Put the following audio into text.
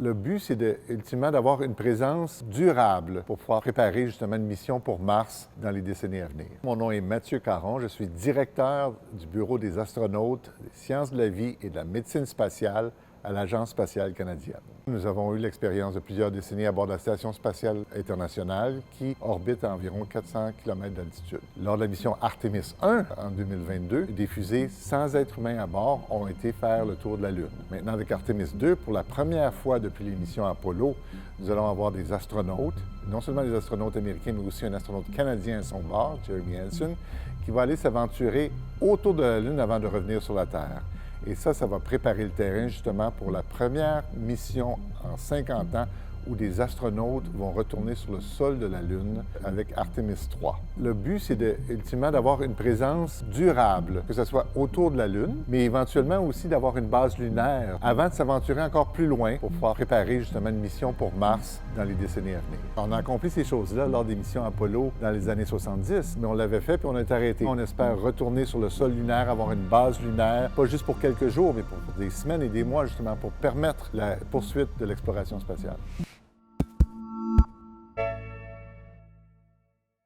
Le but, c'est ultimement d'avoir une présence durable pour pouvoir préparer justement une mission pour Mars dans les décennies à venir. Mon nom est Mathieu Caron, je suis directeur du Bureau des astronautes, des sciences de la vie et de la médecine spatiale à l'Agence spatiale canadienne. Nous avons eu l'expérience de plusieurs décennies à bord de la Station spatiale internationale qui orbite à environ 400 km d'altitude. Lors de la mission Artemis 1 en 2022, des fusées sans être humain à bord ont été faire le tour de la Lune. Maintenant, avec Artemis 2, pour la première fois depuis les missions Apollo, nous allons avoir des astronautes, non seulement des astronautes américains, mais aussi un astronaute canadien à son bord, Jeremy Hansen, qui va aller s'aventurer autour de la Lune avant de revenir sur la Terre. Et ça va préparer le terrain justement pour la première mission en 50 ans où des astronautes vont retourner sur le sol de la Lune avec Artemis 3. Le but, c'est ultimement d'avoir une présence durable, que ce soit autour de la Lune, mais éventuellement aussi d'avoir une base lunaire avant de s'aventurer encore plus loin pour pouvoir préparer justement une mission pour Mars dans les décennies à venir. On a accompli ces choses-là lors des missions Apollo dans les années 70, mais on l'avait fait puis on est arrêté. On espère retourner sur le sol lunaire, avoir une base lunaire, pas juste pour quelques jours, mais pour des semaines et des mois justement pour permettre la poursuite de l'exploration spatiale.